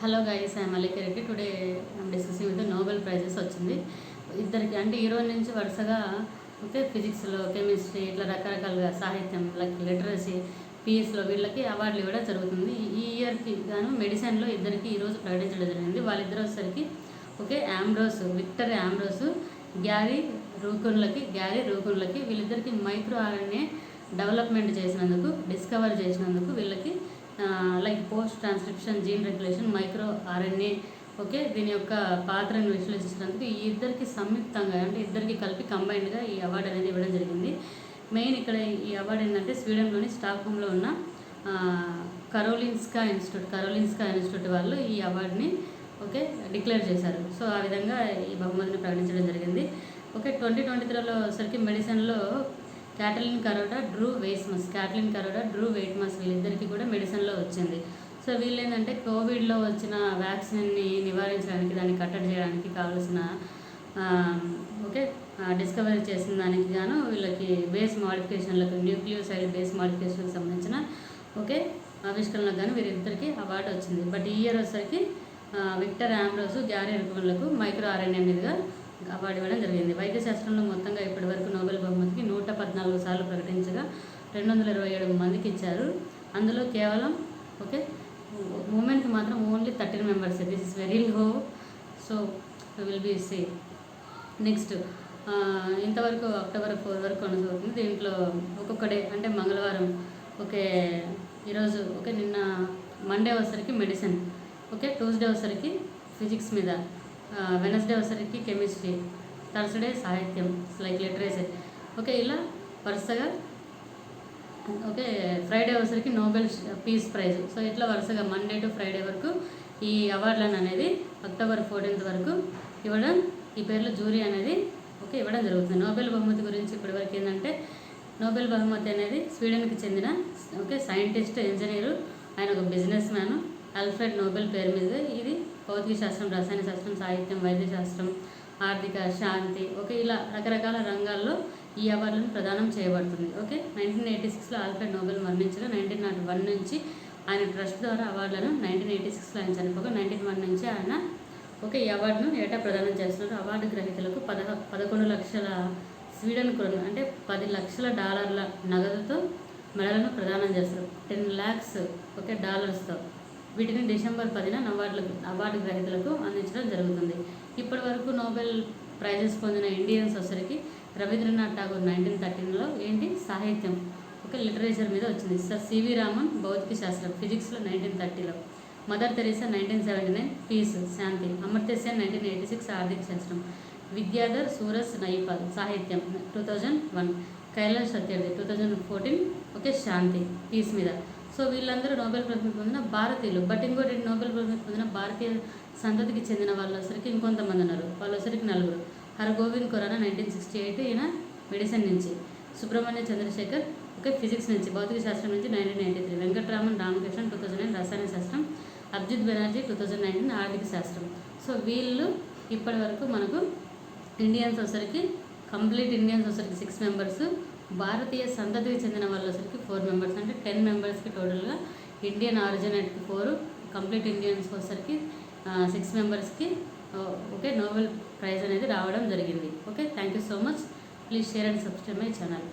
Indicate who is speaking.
Speaker 1: Hello guys, I'm Mallika Reddy. Today I'm discussing with Nobel prices వచ్చింది ఇద్దరికి. అంటే ఈ రోజు నుంచి వరుసగా ఫిజిక్స్లో, కెమిస్ట్రీ, ఇట్లా రకరకాలుగా సాహిత్యం, లైక్ లిటరసీ, పిఎస్లో వీళ్ళకి అవార్డులు ఇవ్వడం జరుగుతుంది. ఈ ఇయర్కి గాను మెడిసిన్లో ఇద్దరికి ఈరోజు ప్రకటించడం జరిగింది. వాళ్ళిద్దరు వచ్చేసరికి విక్టర్ ఆంబ్రోస్, గ్యారీ రూకున్లకి వీళ్ళిద్దరికి మైక్రో ఆర్ఎన్ఏ డెవలప్మెంట్ చేసినందుకు, డిస్కవర్ చేసినందుకు వీళ్ళకి like post transcription gene regulation micro RNA దీని యొక్క పాత్రను విశ్లేషించినందుకు ఈ ఇద్దరికి సంయుక్తంగా, అంటే ఇద్దరికి కలిపి కంబైన్డ్గా ఈ అవార్డు అనేది ఇవ్వడం జరిగింది. మెయిన్ ఇక్కడ ఈ అవార్డు ఏంటంటే స్వీడన్లోని స్టాక్హోమ్లో ఉన్న కరోలిన్స్కా ఇన్స్టిట్యూట్ వాళ్ళు ఈ అవార్డుని డిక్లేర్ చేశారు. సో ఆ విధంగా ఈ బహుమతిని ప్రకటించడం జరిగింది. 2023లో సరికి మెడిసిన్లో క్యాటలిన్ కరోడా, డ్రూ వెయిట్మస్ వీళ్ళిద్దరికీ కూడా మెడిసిన్లో వచ్చింది. సో వీళ్ళు ఏంటంటే కోవిడ్లో వచ్చిన వ్యాక్సిన్ని నివారించడానికి, దాన్ని కట్టడి చేయడానికి కావాల్సిన డిస్కవరీ చేసిన దానికి గాను వీళ్ళకి బేస్ మాడిఫికేషన్లకు, న్యూక్లియోసైడ్ బేస్ మాడిఫికేషన్కి సంబంధించిన ఆవిష్కరణలకు కానీ వీరిద్దరికీ అవార్డు వచ్చింది. బట్ ఈ ఇయర్ వచ్చేసరికి విక్టర్ ఆంబ్రోస్, గ్యారీ రూకున్లకు మైక్రో ఆర్ఎన్ఏ మీదుగా అవార్డు ఇవ్వడం జరిగింది. వైద్య శాస్త్రంలో మొత్తంగా ఇప్పటి వరకు నోబెల్ బహుమతికి 114 సార్లు ప్రకటించగా 227 మందికి ఇచ్చారు. అందులో కేవలం ఉమెన్కి మాత్రం only 13 members. This is very low. So will B C next. ఇంతవరకు అక్టోబర్ 4 వరకు కొనసాగుతుంది. దీంట్లో ఒక్కొక్క డే, అంటే మంగళవారం ఈరోజు నిన్న మండే వచ్చరికి మెడిసిన్, ట్యూస్డే వచ్చరికి ఫిజిక్స్ మీద, వెనస్డే వచ్చరికి కెమిస్ట్రీ, థర్స్డే సాహిత్యం లైక్ లిటరేచర్, ఇలా వరుసగా ఫ్రైడే వచ్చరికి నోబెల్ పీస్ ప్రైజ్. సో ఇట్లా వరుసగా మండే టు ఫ్రైడే వరకు ఈ అవార్డులను అనేది అక్టోబర్ 14 వరకు ఇవ్వడం, ఈ పేర్లు జ్యూరీ అనేది ఇవ్వడం జరుగుతుంది. నోబెల్ బహుమతి గురించి ఇప్పటివరకు ఏంటంటే, నోబెల్ బహుమతి అనేది స్వీడన్కి చెందిన సైంటిస్ట్, ఇంజనీరు, ఆయన ఒక బిజినెస్ మ్యాన్, ఆల్ఫ్రెడ్ నోబెల్ పేరు మీద ఇది భౌతిక శాస్త్రం, రసాయన శాస్త్రం, సాహిత్యం, వైద్య శాస్త్రం, ఆర్థిక, శాంతి ఇలా రకరకాల రంగాల్లో ఈ అవార్డులను ప్రదానం చేయబడుతుంది. 1986లో ఆల్ఫ్రెడ్ నోబెల్ మరణించగా 1901 నుంచి ఆయన ట్రస్ట్ ద్వారా అవార్డులను, 1986లో ఆయన చనిపోగా 1901 నుంచి ఆయన ఈ అవార్డును ఏటా ప్రదానం చేస్తున్నారు. అవార్డు గ్రహీతలకు 11 లక్షల స్వీడన్ క్రోన్, అంటే $10 లక్షల నగదుతో మెడలను ప్రదానం చేస్తారు. 10 lakhs డాలర్స్తో. వీటిని డిసెంబర్ 10న అవార్డు గ్రహీతలకు అందించడం జరుగుతుంది. ఇప్పటి వరకు నోబెల్ ప్రైజెస్ పొందిన ఇండియన్స్ వచ్చరికి రవీంద్రనాథ్ ఠాగూర్ 1913లో సాహిత్యం, లిటరేచర్ మీద వచ్చింది. సర్ సివి రామన్ భౌతిక శాస్త్రం, ఫిజిక్స్లో 1930లో, మదర్ తెరీసా 1979 పీస్, శాంతి, అమర్త్య సేన్ 1986 ఆర్థిక శాస్త్రం, విద్యాధర్ సూరస్ నైపాల్ సాహిత్యం 2001, కైలాష్ సత్యార్థి 2014 శాంతి, పీస్ మీద. సో వీళ్ళందరూ నోబెల్ బహుమతి పొందిన భారతీయులు. బట్ ఇంకోటి, నోబెల్ బహుమతి పొందిన భారతీయ సంతతికి చెందిన వాళ్ళు వచ్చరికి ఇంకొంతమంది ఉన్నారు. వాళ్ళు వచ్చరికి 4. హరగోవింద్ ఖురానా 1968, ఈయన మెడిసిన్ నుంచి. సుబ్రహ్మణ్య చంద్రశేఖర్ ఫిజిక్స్ నుంచి, భౌతిక శాస్త్రం నుంచి 1993. వెంకటరామన్ రామకృష్ణన్ 2009 రసాయన శాస్త్రం, అభిజిత్ బెనర్జీ 2019 ఆర్థిక శాస్త్రం. సో వీళ్ళు ఇప్పటి వరకు మనకు ఇండియన్స్ వచ్చరికి, కంప్లీట్ ఇండియన్స్ వచ్చరికి 6 మెంబర్స్, భారతీయ సంతతికి చెందిన వాళ్ళు వచ్చరికి 4 మెంబర్స్, అంటే 10 మెంబర్స్కి టోటల్గా. ఇండియన్ ఆరిజినేట్కి 4, కంప్లీట్ ఇండియన్స్ వచ్చరికి 6 మెంబర్స్కి నోబెల్ ప్రైజ్ అనేది రావడం జరిగింది. Thank you so much. Please share and subscribe my channel.